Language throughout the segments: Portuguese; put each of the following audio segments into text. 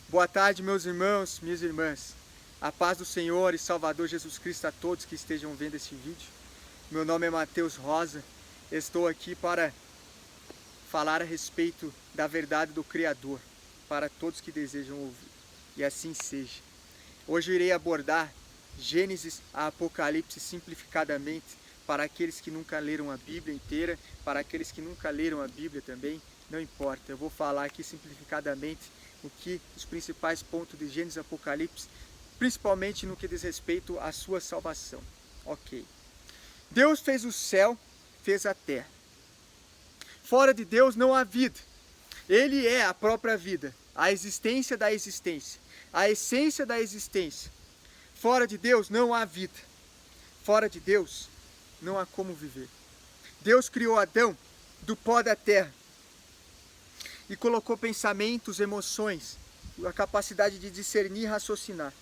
Boa tarde, meus irmãos, minhas irmãs. A paz do Senhor e Salvador Jesus Cristo a todos que estejam vendo este vídeo. Meu nome é Mateus Rosa. Estou aqui para falar a respeito da verdade do Criador, para todos que desejam ouvir. E assim seja. Hoje eu irei abordar Gênesis a Apocalipse simplificadamente, para aqueles que nunca leram a Bíblia inteira, para aqueles que nunca leram a Bíblia também, não importa. Eu vou falar aqui simplificadamente os principais pontos de Gênesis e Apocalipse, principalmente no que diz respeito à sua salvação. Ok. Deus fez o céu, fez a terra. Fora de Deus não há vida. Ele é a própria vida, a existência da existência, a essência da existência. Fora de Deus não há vida. Fora de Deus não há como viver. Deus criou Adão do pó da terra e colocou pensamentos, emoções, a capacidade de discernir e raciocinar.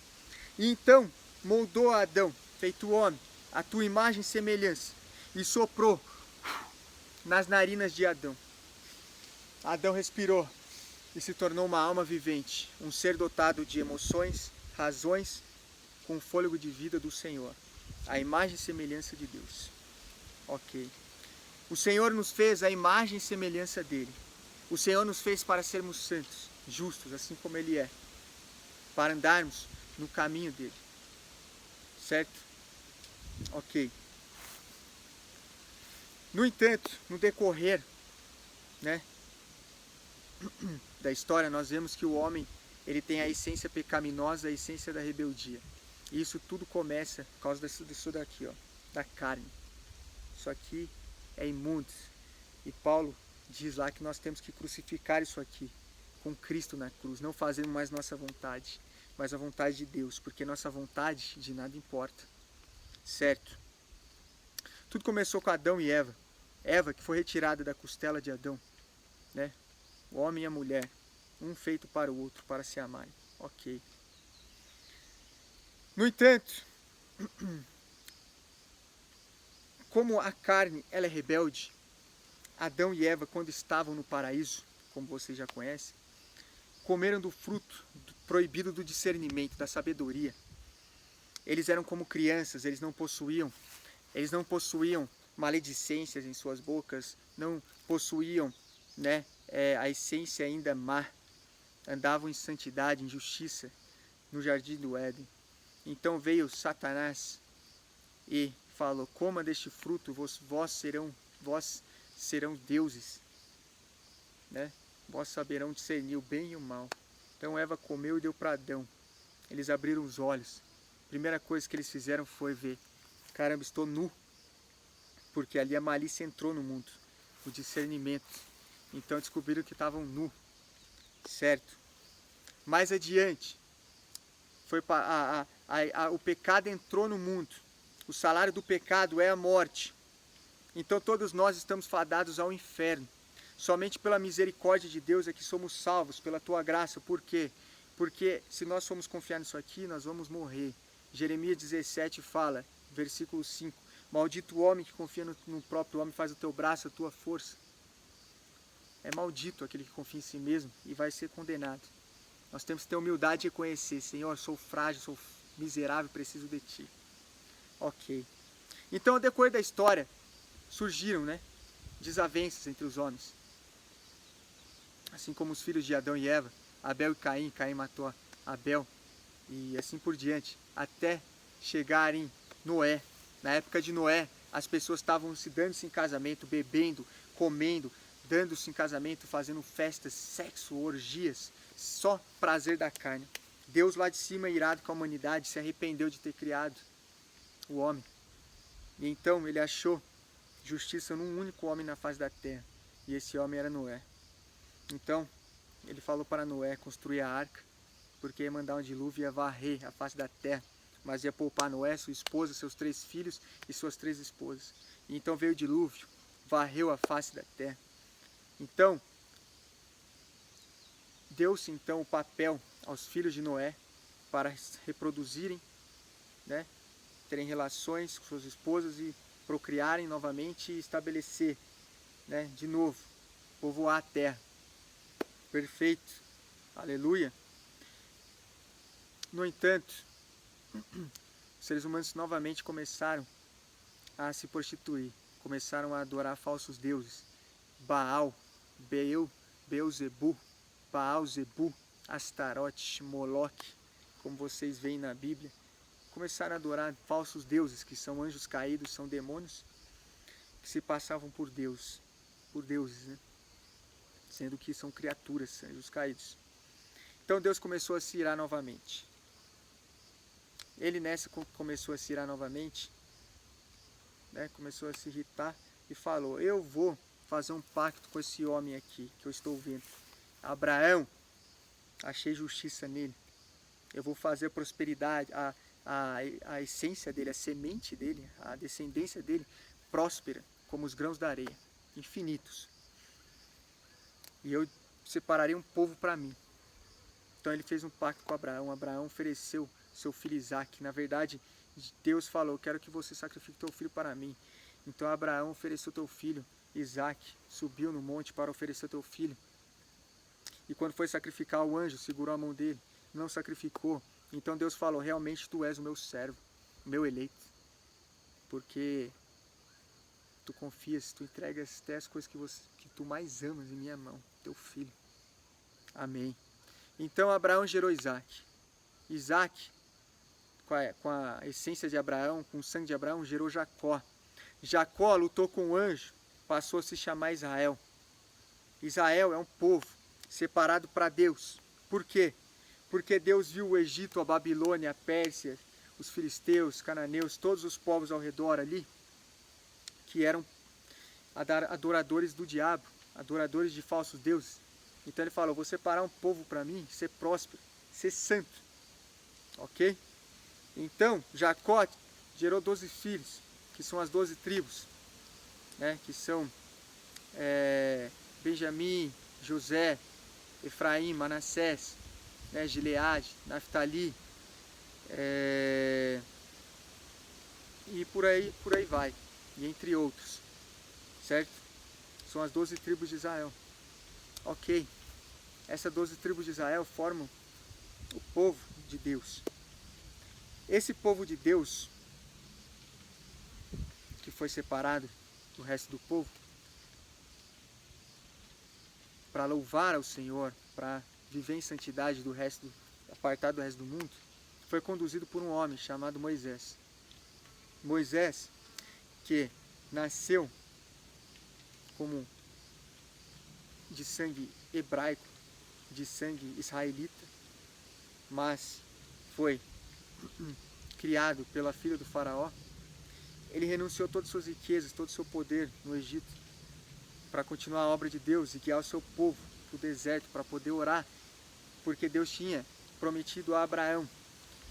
E então moldou a Adão, feito homem, a tua imagem e semelhança, e soprou nas narinas de Adão. Adão respirou e se tornou uma alma vivente, um ser dotado de emoções, razões, com o fôlego de vida do Senhor, a imagem e semelhança de Deus. Ok. O Senhor nos fez a imagem e semelhança dele. O Senhor nos fez para sermos santos, justos, assim como Ele é, para andarmos no caminho dele. Certo? Ok. No entanto, no decorrer, da história, nós vemos que o homem ele tem a essência pecaminosa, a essência da rebeldia. E isso tudo começa por causa disso daqui, ó, da carne. Isso aqui é imundo. E Paulo diz lá que nós temos que crucificar isso aqui com Cristo na cruz, não fazendo mais nossa vontade, mas a vontade de Deus, porque nossa vontade de nada importa. Certo? Tudo começou com Adão e Eva. Eva, que foi retirada da costela de Adão, né? O homem e a mulher, um feito para o outro, para se amarem. Ok. No entanto, como a carne ela é rebelde, Adão e Eva, quando estavam no paraíso, como vocês já conhecem, comeram do fruto proibido do discernimento, da sabedoria. Eles eram como crianças, eles não possuíam maledicências em suas bocas, não possuíam, a essência ainda má. Andavam em santidade, em justiça, no jardim do Éden. Então veio Satanás e falou: coma deste fruto, vós serão deuses, né? Vós saberão discernir o bem e o mal. Então Eva comeu e deu para Adão. Eles abriram os olhos. A primeira coisa que eles fizeram foi ver: caramba, estou nu. Porque ali a malícia entrou no mundo, o discernimento. Então descobriram que estavam nu, certo? Mais adiante, o pecado entrou no mundo. O salário do pecado é a morte. Então todos nós estamos fadados ao inferno. Somente pela misericórdia de Deus é que somos salvos, pela tua graça. Por quê? Porque se nós formos confiar nisso aqui, nós vamos morrer. Jeremias 17 fala, versículo 5, maldito o homem que confia no próprio homem, faz o teu braço a tua força. É maldito aquele que confia em si mesmo e vai ser condenado. Nós temos que ter humildade e reconhecer: Senhor, eu sou frágil, sou miserável, preciso de Ti. Ok. Então, ao decorrer da história, surgiram, desavenças entre os homens. Assim como os filhos de Adão e Eva, Abel e Caim. Caim matou Abel e assim por diante, até chegarem Noé. Na época de Noé, as pessoas estavam se dando-se em casamento, bebendo, comendo, dando-se em casamento, fazendo festas, sexo, orgias, só prazer da carne. Deus lá de cima, irado com a humanidade, se arrependeu de ter criado o homem. E então ele achou justiça num único homem na face da terra. E esse homem era Noé. Então ele falou para Noé construir a arca, porque ia mandar um dilúvio e ia varrer a face da terra. Mas ia poupar Noé, sua esposa, seus 3 filhos e suas 3 esposas. E então veio o dilúvio, varreu a face da terra. Então, deu-se então o papel aos filhos de Noé para reproduzirem, terem relações com suas esposas e procriarem novamente e estabelecer, de novo, povoar a terra. Perfeito. Aleluia. No entanto, os seres humanos novamente começaram a se prostituir, começaram a adorar falsos deuses, Baal, Beelzebu, Baal-zebu, Astarote, Moloque, como vocês veem na Bíblia. Começaram a adorar falsos deuses, que são anjos caídos, são demônios, que se passavam por Deus, por deuses, né? Sendo que são criaturas, anjos caídos. Então Deus começou a se irar novamente. Ele nessa começou a se irar novamente, né? Começou a se irritar e falou: eu vou fazer um pacto com esse homem aqui, que eu estou vendo. Abraão, achei justiça nele. Eu vou fazer a prosperidade, a essência dele, a semente dele, a descendência dele, próspera, como os grãos da areia, infinitos. E eu separarei um povo para mim. Então ele fez um pacto com Abraão. Abraão ofereceu seu filho Isaque. Na verdade, Deus falou: quero que você sacrifique teu filho para mim. Então Abraão ofereceu teu filho Isaque, subiu no monte para oferecer teu filho. E quando foi sacrificar, o anjo segurou a mão dele, não sacrificou. Então Deus falou: realmente tu és o meu servo, o meu eleito. Porque tu confias, tu entregas até as coisas que tu mais amas em minha mão, teu filho. Amém. Então Abraão gerou Isaque. Isaque, com a essência de Abraão, com o sangue de Abraão, gerou Jacó. Jacó lutou com o anjo, passou a se chamar Israel. Israel é um povo separado para Deus. Por quê? Porque Deus viu o Egito, a Babilônia, a Pérsia, os filisteus, cananeus, todos os povos ao redor ali, que eram adoradores do diabo, adoradores de falsos deuses. Então ele falou: vou separar um povo para mim, ser próspero, ser santo. Ok? Então Jacó gerou 12 filhos, que são as 12 tribos, né? Que são Benjamim, José, Efraim, Manassés, né? Gileade, Naftali, e por aí vai, e entre outros, certo? São as 12 tribos de Israel. Ok, essas 12 tribos de Israel formam o povo de Deus. Esse povo de Deus, que foi separado do resto do povo, para louvar ao Senhor, para viver em santidade do resto, apartado do resto do mundo, foi conduzido por um homem chamado Moisés. Moisés, que nasceu como de sangue hebraico, de sangue israelita, mas foi criado pela filha do faraó. Ele renunciou todas as suas riquezas, todo o seu poder no Egito, para continuar a obra de Deus e guiar o seu povo para o deserto, para poder orar, porque Deus tinha prometido a Abraão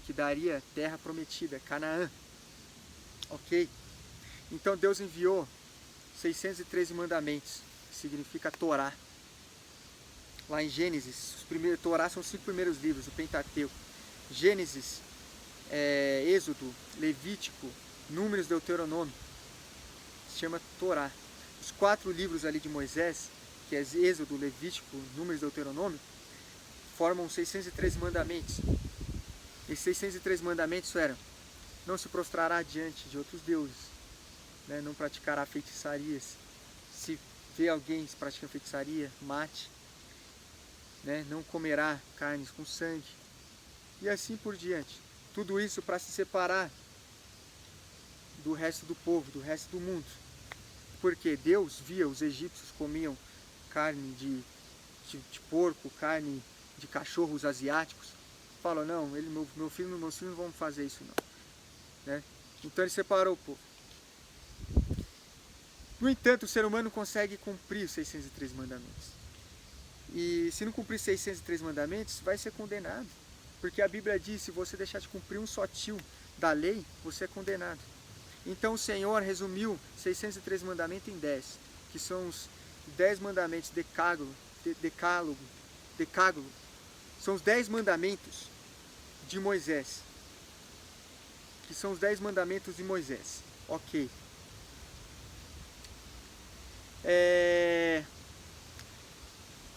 que daria terra prometida, Canaã. Ok? Então Deus enviou 613 mandamentos, que significa Torá. Lá em Gênesis, Torá são os 5 primeiros livros, o Pentateuco. Gênesis, Êxodo, Levítico, Números, Deuteronômio. Se chama Torá. Os 4 livros ali de Moisés, que é Êxodo, Levítico, Números, Deuteronômio, formam 613 mandamentos. Esses 613 mandamentos eram: não se prostrará diante de outros deuses, né? Não praticará feitiçarias. Se vê alguém praticando feitiçaria, mate. Né? Não comerá carnes com sangue. E assim por diante. Tudo isso para se separar do resto do povo, do resto do mundo. Porque Deus via os egípcios comiam carne de porco, carne de cachorros asiáticos. Falou: não, meus filhos não vão fazer isso não. Né? Então ele separou o povo. No entanto, o ser humano consegue cumprir os 603 mandamentos. E se não cumprir 603 mandamentos, vai ser condenado. Porque a Bíblia diz: se você deixar de cumprir um só tio da lei, você é condenado. Então o Senhor resumiu 603 mandamentos em 10, que são os 10 mandamentos decálogo. São os 10 mandamentos de Moisés. Que são os 10 mandamentos de Moisés. Ok.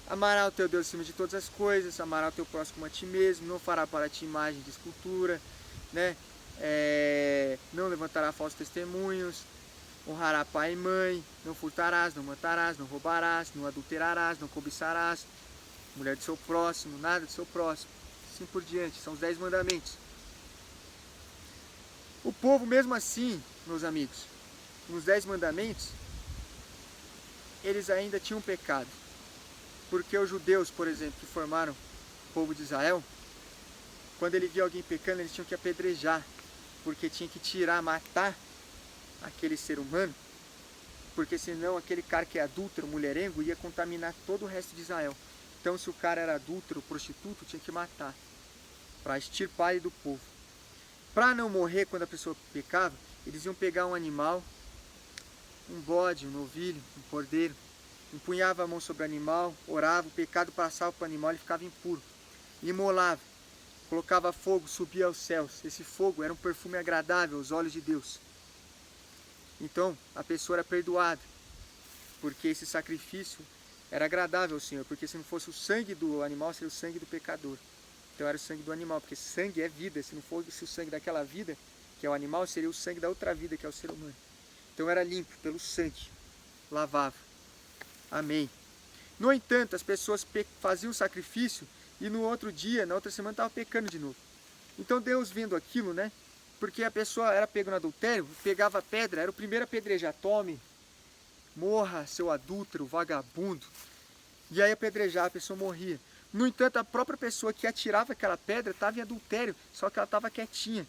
Amará o teu Deus acima de todas as coisas, amará o teu próximo como a ti mesmo, não fará para ti imagem de escultura, né? Não levantará falsos testemunhos, honrará pai e mãe, não furtarás, não matarás, não roubarás, não adulterarás, não cobiçarás, mulher do seu próximo, nada do seu próximo, assim por diante, são os 10 mandamentos. O povo mesmo assim, meus amigos, nos 10 mandamentos, eles ainda tinham pecado. Porque os judeus, por exemplo, que formaram o povo de Israel, quando ele via alguém pecando, eles tinham que apedrejar, porque tinha que tirar, matar aquele ser humano, porque senão aquele cara que é adúltero, mulherengo, ia contaminar todo o resto de Israel. Então se o cara era adúltero, prostituto, tinha que matar, para extirpar ele do povo. Para não morrer quando a pessoa pecava, eles iam pegar um animal, um bode, um novilho, um cordeiro, empunhava a mão sobre o animal, orava, o pecado passava para o animal, ele ficava impuro. Imolava, colocava fogo, subia aos céus. Esse fogo era um perfume agradável aos olhos de Deus. Então a pessoa era perdoada, porque esse sacrifício era agradável ao Senhor, porque se não fosse o sangue do animal, seria o sangue do pecador. Então era o sangue do animal, porque sangue é vida. Se não fosse o sangue daquela vida, que é o animal, seria o sangue da outra vida, que é o ser humano. Então era limpo pelo sangue, lavava. Amém. No entanto, as pessoas faziam o sacrifício e no outro dia, na outra semana, estavam pecando de novo. Então Deus vendo aquilo, né? Porque a pessoa era pega no adultério, pegava pedra, era o primeiro a apedrejar. Tome, morra, seu adúltero, vagabundo. E aí apedrejava, a pessoa morria. No entanto, a própria pessoa que atirava aquela pedra estava em adultério, só que ela estava quietinha.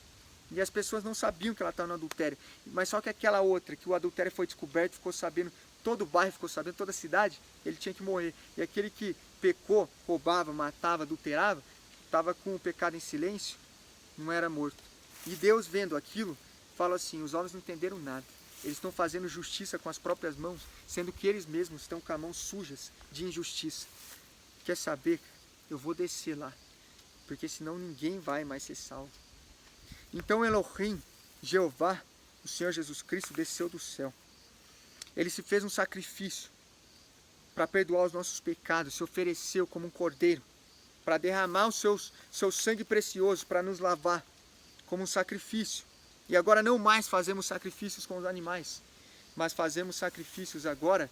E as pessoas não sabiam que ela estava no adultério. Mas só que aquela outra, que o adultério foi descoberto, ficou sabendo, todo o bairro ficou sabendo, toda a cidade, ele tinha que morrer. E aquele que pecou, roubava, matava, adulterava, estava com o pecado em silêncio, não era morto. E Deus vendo aquilo, fala assim, os homens não entenderam nada. Eles estão fazendo justiça com as próprias mãos, sendo que eles mesmos estão com as mãos sujas de injustiça. Quer saber? Eu vou descer lá, porque senão ninguém vai mais ser salvo. Então Elohim, Jeová, o Senhor Jesus Cristo, desceu do céu. Ele se fez um sacrifício para perdoar os nossos pecados, se ofereceu como um cordeiro, para derramar o seu sangue precioso, para nos lavar como um sacrifício. E agora não mais fazemos sacrifícios com os animais, mas fazemos sacrifícios agora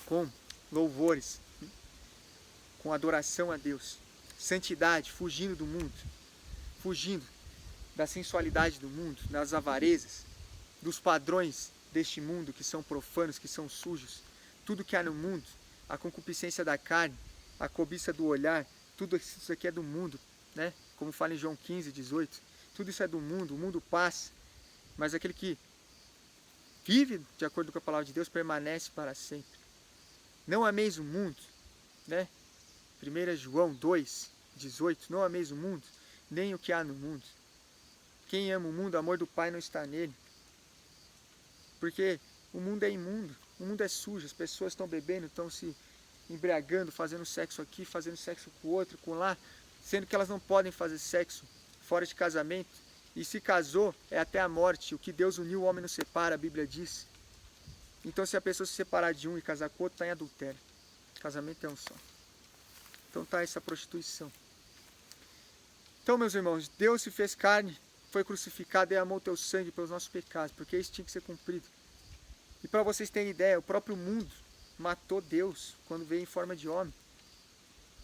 com louvores, com adoração a Deus, santidade, fugindo do mundo, fugindo da sensualidade do mundo, das avarezas, dos padrões deste mundo que são profanos, que são sujos. Tudo que há no mundo, a concupiscência da carne, a cobiça do olhar, tudo isso aqui é do mundo, né? Como fala em João 15, 18. Tudo isso é do mundo, o mundo passa, mas aquele que vive de acordo com a palavra de Deus permanece para sempre. Não ameis o mundo, né? 1 João 2, 18. Não ameis o mundo, nem o que há no mundo. Quem ama o mundo, o amor do Pai não está nele. Porque o mundo é imundo, o mundo é sujo, as pessoas estão bebendo, estão se embriagando, fazendo sexo aqui, fazendo sexo com o outro, com lá, sendo que elas não podem fazer sexo fora de casamento. E se casou, é até a morte. O que Deus uniu, o homem não separa, a Bíblia diz. Então se a pessoa se separar de um e casar com outro, está em adultério. Casamento é um só. Então está essa prostituição. Então, meus irmãos, Deus se fez carne, foi crucificado e amou o teu sangue pelos nossos pecados, porque isso tinha que ser cumprido. E para vocês terem ideia, o próprio mundo matou Deus quando veio em forma de homem.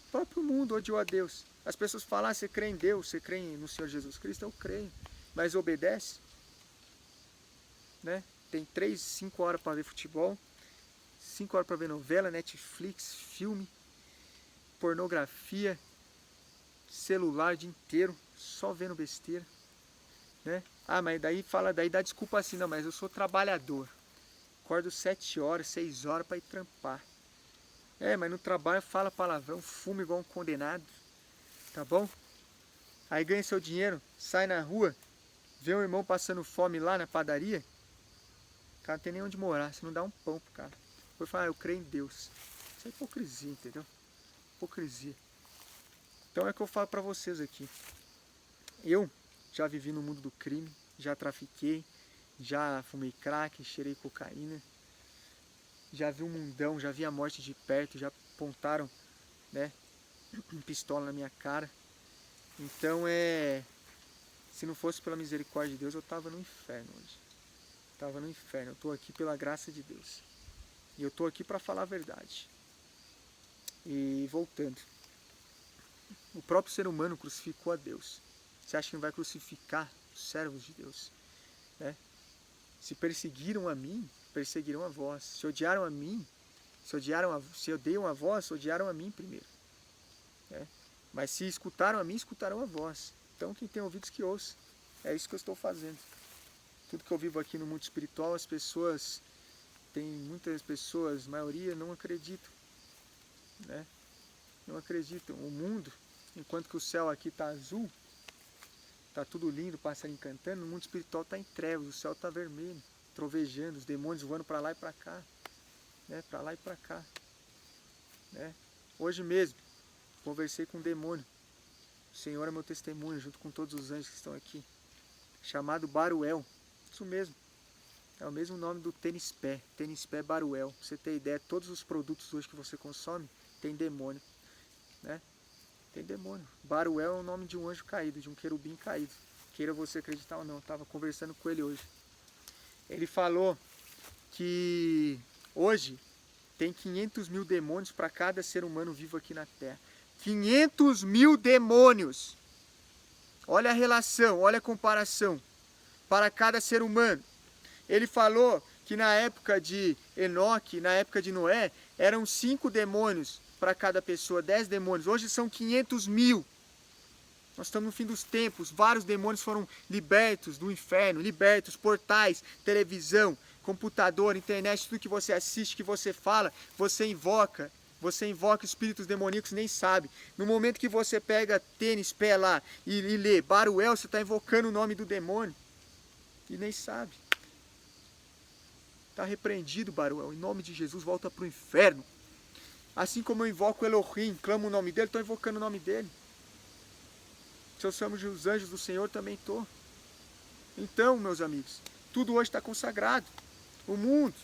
O próprio mundo odiou a Deus. As pessoas falam, você crê em Deus, você crê no Senhor Jesus Cristo? Eu creio, mas obedece? Né? Tem 3, 5 horas para ver futebol, 5 horas para ver novela, Netflix, filme, pornografia, celular o dia inteiro, só vendo besteira. Né? Ah, mas daí dá desculpa assim, não, mas eu sou trabalhador. Acordo 7 horas, 6 horas para ir trampar. Mas no trabalho fala palavrão, fuma igual um condenado. Tá bom? Aí ganha seu dinheiro, sai na rua, vê um irmão passando fome lá na padaria. O cara não tem nem onde morar, você não dá um pão pro cara. Depois fala, eu creio em Deus. Isso é hipocrisia, entendeu? Hipocrisia. Então é o que eu falo pra vocês aqui. Eu já vivi no mundo do crime, já trafiquei, já fumei crack, cheirei cocaína, já vi um mundão, já vi a morte de perto, já apontaram, né, pistola na minha cara. Então se não fosse pela misericórdia de Deus, eu estava no inferno hoje. Estava no inferno. Eu estou aqui pela graça de Deus. E eu estou aqui para falar a verdade. E voltando. O próprio ser humano crucificou a Deus. Você acha que não vai crucificar os servos de Deus? Né? Se perseguiram a mim, perseguiram a vós. Se odiaram a mim, se odeiam a vós, odiaram a mim primeiro. Né? Mas se escutaram a mim, escutarão a vós. Então quem tem ouvidos que ouça. É isso que eu estou fazendo. Tudo que eu vivo aqui no mundo espiritual, muitas pessoas, a maioria, não acreditam. Né? Não acreditam. O mundo, enquanto que o céu aqui está azul, está tudo lindo, passarinho cantando, no mundo espiritual está em trevas, o céu está vermelho, trovejando, os demônios voando para lá e para cá. Né? Para lá e para cá. Né? Hoje mesmo, conversei com um demônio. O Senhor é meu testemunho, junto com todos os anjos que estão aqui. Chamado Baruel. Isso mesmo. É o mesmo nome do tênis pé Baruel. Pra você ter ideia, todos os produtos hoje que você consome tem demônio. Né? Tem demônio. Baruel é o nome de um anjo caído, de um querubim caído. Queira você acreditar ou não. Eu estava conversando com ele hoje. Ele falou que hoje tem 500 mil demônios para cada ser humano vivo aqui na Terra. 500 mil demônios. Olha a relação, olha a comparação. Para cada ser humano. Ele falou que na época de Enoque, na época de Noé, eram 5 demônios para cada pessoa, 10 demônios. Hoje são 500 mil. Nós estamos no fim dos tempos. Vários demônios foram libertos do inferno, libertos, portais, televisão, computador, internet, tudo que você assiste, que você fala, você invoca espíritos demoníacos, nem sabe. No momento que você pega tênis, pé lá e lê Baruel, você está invocando o nome do demônio e nem sabe. Está repreendido, Baruel. Em nome de Jesus, volta para o inferno. Assim como eu invoco Elohim, clamo o nome dele, estou invocando o nome dele. Se eu somos os anjos do Senhor, também estou. Então, meus amigos, tudo hoje está consagrado. O mundo,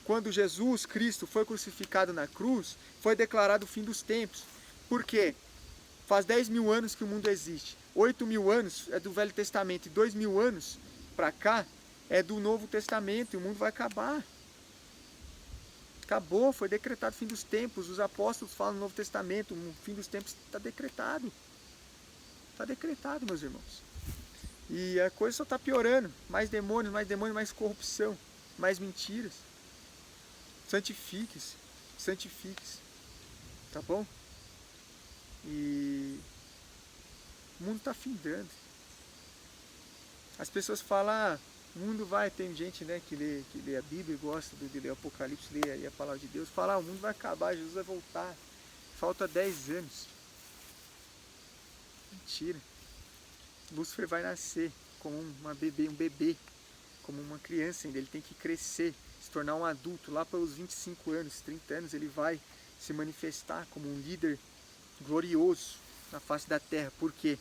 quando Jesus Cristo foi crucificado na cruz, foi declarado o fim dos tempos. Por quê? Faz 10 mil anos que o mundo existe. 8 mil anos é do Velho Testamento e 2 mil anos para cá é do Novo Testamento. E o mundo vai acabar. Acabou, foi decretado o fim dos tempos. Os apóstolos falam no Novo Testamento, o fim dos tempos está decretado. Está decretado, meus irmãos. E a coisa só está piorando. Mais demônios, mais corrupção, mais mentiras. Santifique-se, santifique-se. Tá bom? E o mundo está findando. As pessoas falam, o mundo vai, tem gente, né, que lê a Bíblia e gosta de ler o Apocalipse, lê aí a palavra de Deus, fala, o mundo vai acabar, Jesus vai voltar. Falta 10 anos. Mentira. Lúcifer vai nascer como um bebê, como uma criança ainda. Ele tem que crescer, se tornar um adulto. Lá pelos 25 anos, 30 anos, ele vai se manifestar como um líder glorioso na face da terra. Por quê?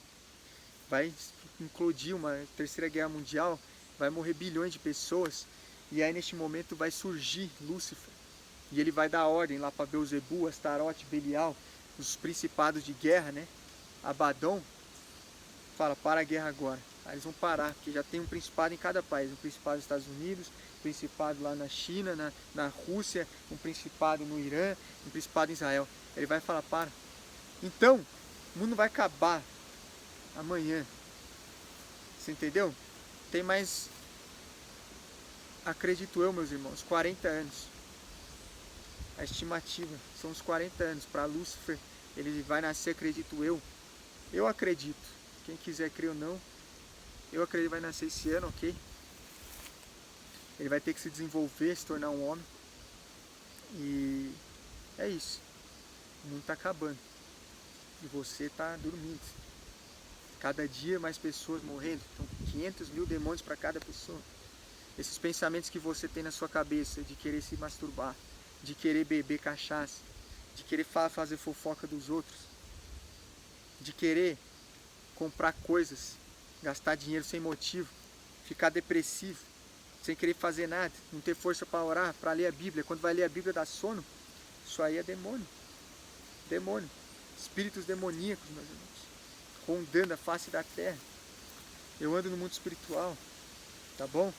Vai implodir uma terceira guerra mundial, vai morrer bilhões de pessoas, e aí neste momento vai surgir Lúcifer. E ele vai dar ordem lá para Belzebu, Astarote, Belial, os principados de guerra, né? Abaddon, fala, para a guerra agora. Aí eles vão parar, porque já tem um principado em cada país. Um principado nos Estados Unidos, um principado lá na China, na Rússia, um principado no Irã, um principado em Israel. Ele vai falar, para. Então, o mundo vai acabar amanhã. Você entendeu? Tem mais, acredito eu, meus irmãos, 40 anos. A estimativa são uns 40 anos. Para Lúcifer, ele vai nascer, acredito eu. Eu acredito. Quem quiser crer ou não, eu acredito que vai nascer esse ano, ok? Ele vai ter que se desenvolver, se tornar um homem. E é isso. O mundo está acabando. E você está dormindo. Cada dia mais pessoas morrendo. Então, 500 mil demônios para cada pessoa. Esses pensamentos que você tem na sua cabeça de querer se masturbar, de querer beber cachaça, de querer fazer fofoca dos outros, de querer comprar coisas, gastar dinheiro sem motivo, ficar depressivo, sem querer fazer nada, não ter força para orar, para ler a Bíblia. Quando vai ler a Bíblia dá sono, Isso aí é demônio. Demônio. Espíritos demoníacos, meus irmãos. Rondando a face da terra. Eu ando no mundo espiritual. Tá bom?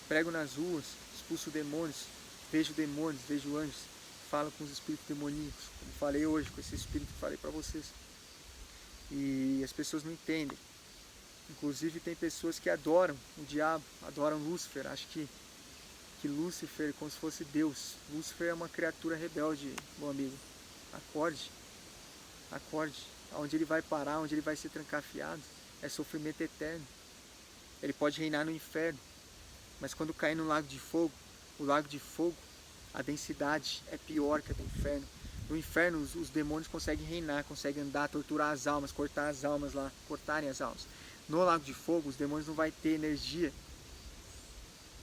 Prego nas ruas. Expulso demônios. Vejo demônios, vejo anjos. Falo com os espíritos demoníacos. Como falei hoje, com esse espírito que falei para vocês. E as pessoas não entendem. Inclusive tem pessoas que adoram o diabo, adoram Lúcifer. Acho que Lúcifer é como se fosse Deus. Lúcifer é uma criatura rebelde, meu amigo. Acorde. Acorde. Onde ele vai parar, onde ele vai ser trancafiado, é sofrimento eterno. Ele pode reinar no inferno. Mas quando cair no lago de fogo, o lago de fogo, a densidade é pior que a do inferno. No inferno os demônios conseguem reinar, conseguem andar, torturar as almas, cortar as almas lá, cortarem as almas. No lago de fogo os demônios não vão ter energia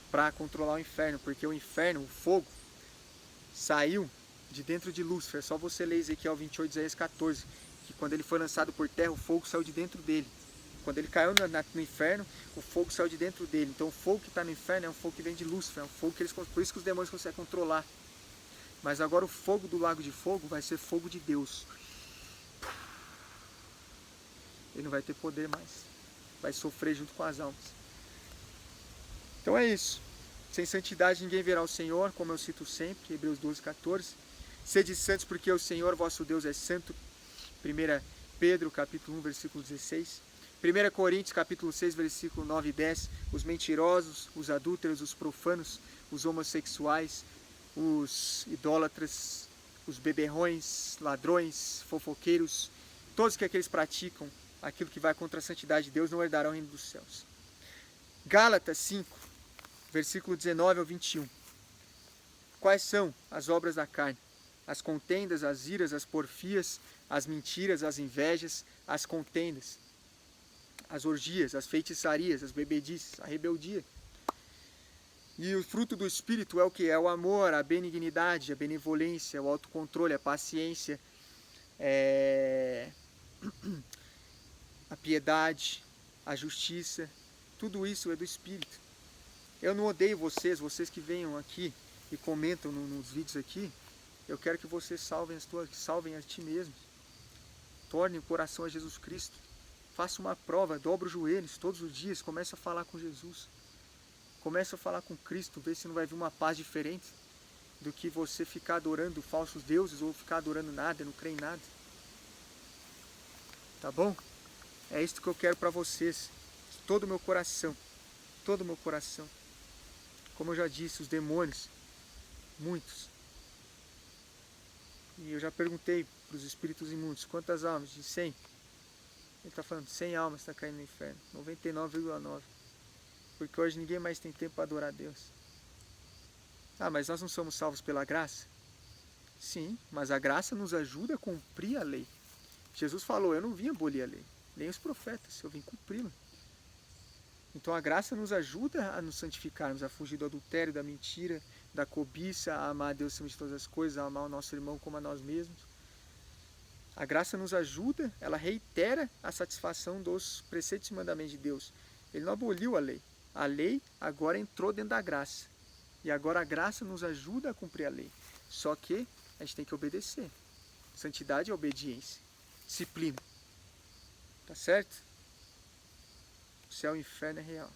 para controlar o inferno, porque o inferno, o fogo, saiu de dentro de Lúcifer. É só você ler Ezequiel 28, Isaías 14, que quando ele foi lançado por terra, o fogo saiu de dentro dele. Quando ele caiu no inferno, o fogo saiu de dentro dele. Então o fogo que está no inferno é um fogo que vem de Lúcifer, é um fogo que por isso que os demônios conseguem controlar. Mas agora o fogo do lago de fogo vai ser fogo de Deus. Ele não vai ter poder mais. Vai sofrer junto com as almas. Então é isso. Sem santidade ninguém verá o Senhor, como eu cito sempre, Hebreus 12, 14. Sede santos porque o Senhor vosso Deus é santo. 1 Pedro capítulo 1, versículo 16. 1 Coríntios capítulo 6, versículo 9 e 10. Os mentirosos, os adúlteros, os profanos, os homossexuais, os idólatras, os beberrões, ladrões, fofoqueiros, todos que aqueles praticam aquilo que vai contra a santidade de Deus não herdarão o reino dos céus. Gálatas 5, versículo 19 ao 21. Quais são as obras da carne? As contendas, as iras, as porfias, as mentiras, as invejas, as contendas, as orgias, as feitiçarias, as bebedices, a rebeldia. E o fruto do Espírito é o que? É o amor, a benignidade, a benevolência, o autocontrole, a paciência, a piedade, a justiça. Tudo isso é do Espírito. Eu não odeio vocês que venham aqui e comentam nos vídeos aqui. Eu quero que vocês salvem a ti mesmos. Tornem o coração a Jesus Cristo. Faça uma prova, dobra os joelhos todos os dias, comece a falar com Jesus. Comece a falar com Cristo, vê se não vai vir uma paz diferente do que você ficar adorando falsos deuses ou ficar adorando nada, não crer em nada. Tá bom? É isso que eu quero para vocês. Todo o meu coração. Todo o meu coração. Como eu já disse, os demônios, muitos. E eu já perguntei para os espíritos imundos, quantas almas? De 100. Ele está falando, 100 almas está caindo no inferno. 99,9. Porque hoje ninguém mais tem tempo para adorar a Deus. Ah, mas nós não somos salvos pela graça? Sim, mas a graça nos ajuda a cumprir a lei. Jesus falou, eu não vim abolir a lei, nem os profetas, eu vim cumpri-la. Então a graça nos ajuda a nos santificarmos, a fugir do adultério, da mentira, da cobiça, a amar a Deus acima de todas as coisas, a amar o nosso irmão como a nós mesmos. A graça nos ajuda, ela reitera a satisfação dos preceitos e mandamentos de Deus. Ele não aboliu a lei. A lei agora entrou dentro da graça. E agora a graça nos ajuda a cumprir a lei. Só que a gente tem que obedecer. Santidade é obediência. Disciplina. Tá certo? O céu e o inferno é real.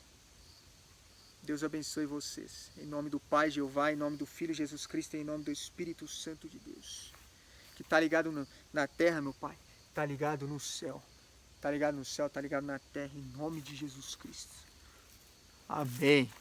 Deus abençoe vocês. Em nome do Pai, Jeová, em nome do Filho, Jesus Cristo, em nome do Espírito Santo de Deus. Que está ligado na terra, meu Pai. Está ligado no céu. Está ligado no céu, está ligado na terra, em nome de Jesus Cristo. Amém.